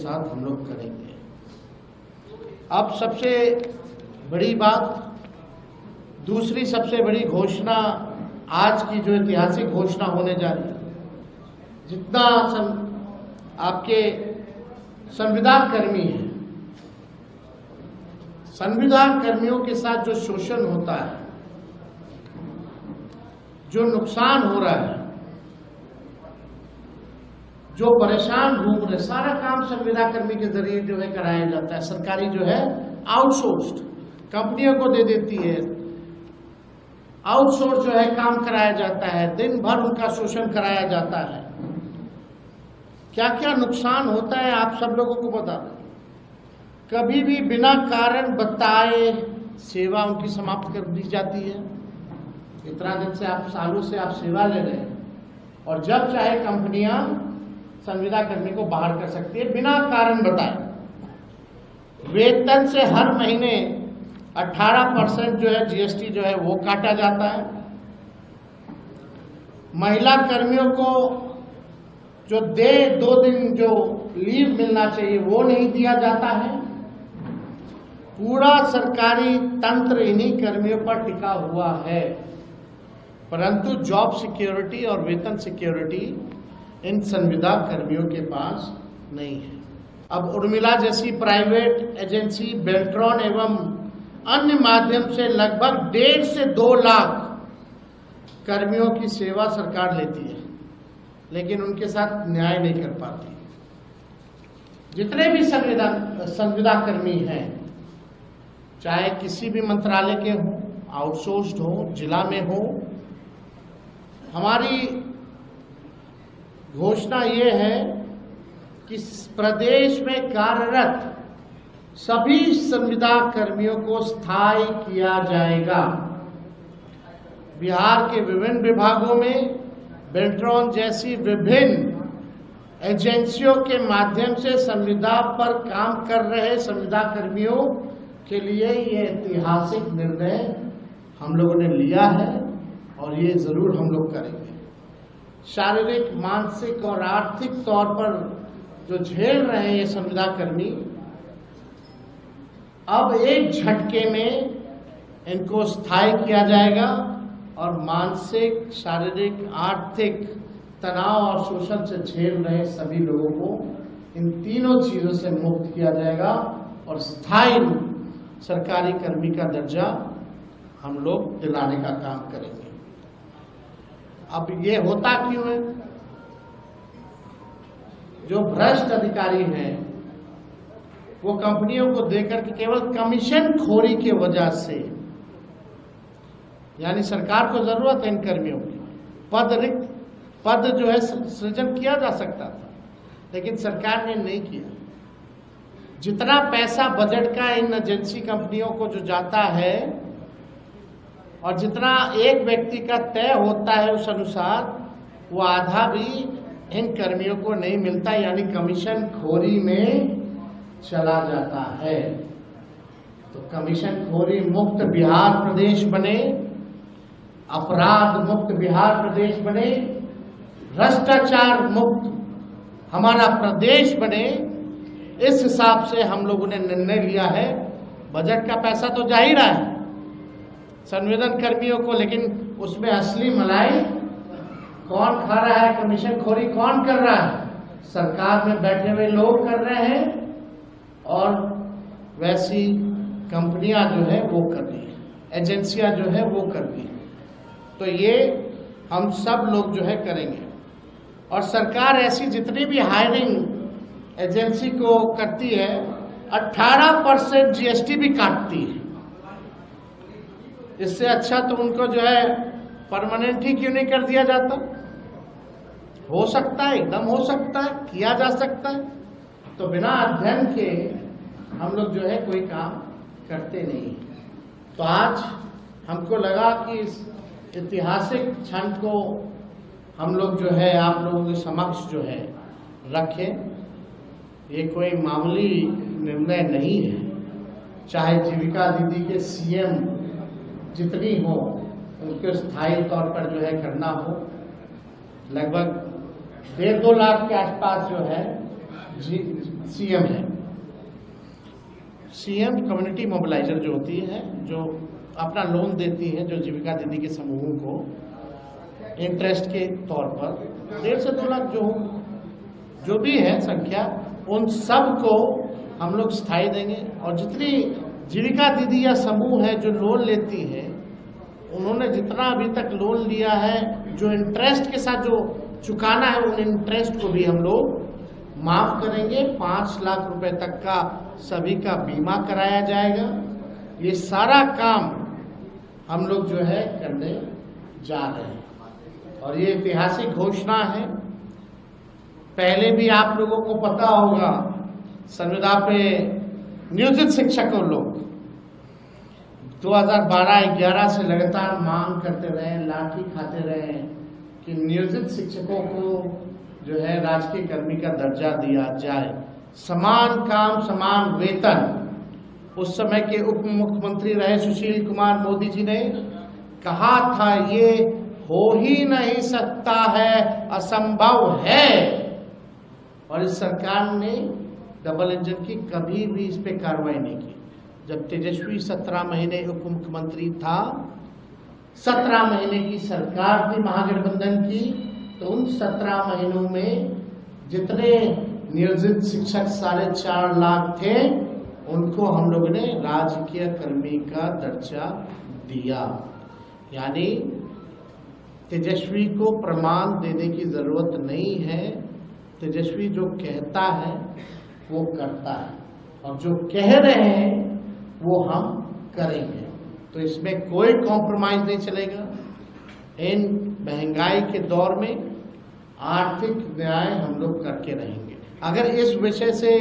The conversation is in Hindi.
साथ हम लोग करेंगे। अब सबसे बड़ी बात, दूसरी सबसे बड़ी घोषणा, आज की जो ऐतिहासिक घोषणा होने जा रही है, जितना आपके संविदा कर्मी हैं, संविदा कर्मियों के साथ जो शोषण होता है, जो नुकसान हो रहा है, जो परेशान घूम रहे, सारा काम संविदा कर्मी के जरिए जो है कराया जाता है। सरकारी जो है आउटसोर्स्ड कंपनियों को दे देती है, आउटसोर्स जो है काम कराया जाता है, दिन भर उनका शोषण कराया जाता है। क्या क्या नुकसान होता है आप सब लोगों को बता दें। कभी भी बिना कारण बताए सेवा उनकी समाप्त कर दी जाती है। इतना दिन से आप, सालों से आप सेवा ले रहे हैं, और जब चाहे कंपनियां संविदा कर्मी को बाहर कर सकती है बिना कारण बताए। वेतन से हर महीने 18% जो है जीएसटी जो है वो काटा जाता है। महिला कर्मियों को जो 2 दिन जो लीव मिलना चाहिए वो नहीं दिया जाता है। पूरा सरकारी तंत्र इन्हीं कर्मियों पर टिका हुआ है, परंतु जॉब सिक्योरिटी और वेतन सिक्योरिटी इन संविदा कर्मियों के पास नहीं है। अब उर्मिला जैसी प्राइवेट एजेंसी बेल्ट्रॉन एवं अन्य माध्यम से लगभग 1.5 से 2 लाख कर्मियों की सेवा सरकार लेती है, लेकिन उनके साथ न्याय नहीं कर पाती। जितने भी संविदा कर्मी हैं, चाहे किसी भी मंत्रालय के हों, आउटसोर्स्ड हो, जिला में हो, हमारी घोषणा ये है कि प्रदेश में कार्यरत सभी संविदा कर्मियों को स्थायी किया जाएगा। बिहार के विभिन्न विभागों में बेल्ट्रॉन जैसी विभिन्न एजेंसियों के माध्यम से संविदा पर काम कर रहे संविदा कर्मियों के लिए ये ऐतिहासिक निर्णय हम लोगों ने लिया है, और ये जरूर हम लोग करेंगे। शारीरिक, मानसिक और आर्थिक तौर पर जो झेल रहे हैं ये संविदा कर्मी, अब एक झटके में इनको स्थायी किया जाएगा, और मानसिक, शारीरिक, आर्थिक तनाव और शोषण से झेल रहे सभी लोगों को इन तीनों चीजों से मुक्त किया जाएगा, और स्थायी सरकारी कर्मी का दर्जा हम लोग दिलाने का काम करेंगे। अब ये होता क्यों है? जो भ्रष्ट अधिकारी हैं वो कंपनियों को देकर के केवल कमीशन खोरी की वजह से, यानी सरकार को जरूरत है इन कर्मियों की, पद जो है सृजन किया जा सकता था, लेकिन सरकार ने नहीं किया। जितना पैसा बजट का इन एजेंसी कंपनियों को जो जाता है, और जितना एक व्यक्ति का तय होता है उस अनुसार, वो आधा भी इन कर्मियों को नहीं मिलता, यानी कमीशन खोरी में चला जाता है। तो कमीशन खोरी मुक्त बिहार प्रदेश बने, अपराध मुक्त बिहार प्रदेश बने, भ्रष्टाचार मुक्त हमारा प्रदेश बने, इस हिसाब से हम लोगों ने निर्णय लिया है। बजट का पैसा तो जा ही रहा है संविदा कर्मियों को, लेकिन उसमें असली मलाई कौन खा रहा है, कमीशन खोरी कौन कर रहा है? सरकार में बैठे हुए लोग कर रहे हैं, और वैसी कंपनियां जो है वो कर रही है, एजेंसियां जो है वो कर रही है। तो ये हम सब लोग जो है करेंगे। और सरकार ऐसी जितनी भी हायरिंग एजेंसी को करती है, 18% जीएसटी भी काटती है। इससे अच्छा तो उनको जो है परमानेंट ही क्यों नहीं कर दिया जाता? हो सकता है, एकदम हो सकता है, किया जा सकता है। तो बिना अध्ययन के हम लोग जो है कोई काम करते नहीं। तो आज हमको लगा कि इस ऐतिहासिक क्षण को हम लोग जो है आप लोगों के समक्ष जो है रखें। ये कोई मामूली निर्णय नहीं है। चाहे जीविका दीदी के सीएम जितनी हो, उनके स्थायी तौर पर जो है करना हो, लगभग 1.5-2 लाख के आसपास जो है सीएम है। सीएम कम्युनिटी मोबिलाइजर जो होती है, जो अपना लोन देती है, जो जीविका दीदी के समूहों को इंटरेस्ट के तौर पर 1.5 से 2 लाख जो भी है संख्या, उन सब को हम लोग स्थायी देंगे। और जितनी जीविका दीदी या समूह है जो लोन लेती है, उन्होंने जितना अभी तक लोन लिया है, जो इंटरेस्ट के साथ जो चुकाना है, उन इंटरेस्ट को भी हम लोग माफ करेंगे। 5 लाख रुपए तक का सभी का बीमा कराया जाएगा। ये सारा काम हम लोग जो है करने जा रहे हैं और ये ऐतिहासिक घोषणा है। पहले भी आप लोगों को पता होगा, संविदा पे नियोजित शिक्षकों लोग 2012-11 से लगातार मांग करते रहे, लाठी खाते रहे कि नियोजित शिक्षकों को जो है राजकीय कर्मी का दर्जा दिया जाए, समान काम समान वेतन। उस समय के उप मुख्यमंत्री रहे सुशील कुमार मोदी जी ने कहा था ये हो ही नहीं सकता है, असंभव है। और इस सरकार ने डबल इंजन की कभी भी इस पे कार्रवाई नहीं की। जब तेजस्वी 17 महीने उप मुख्यमंत्री था, 17 महीने की सरकार थी महागठबंधन की, तो उन 17 महीनों में जितने नियोजित शिक्षक 4.5 लाख थे, उनको हम लोगों ने राजकीय कर्मी का दर्जा दिया। यानी तेजस्वी को प्रमाण देने की जरूरत नहीं है। तेजस्वी जो कहता है वो करता है, और जो कह रहे हैं वो हम करेंगे। तो इसमें कोई कॉम्प्रोमाइज नहीं चलेगा। इन महंगाई के दौर में आर्थिक न्याय हम लोग करके रहेंगे। अगर इस विषय से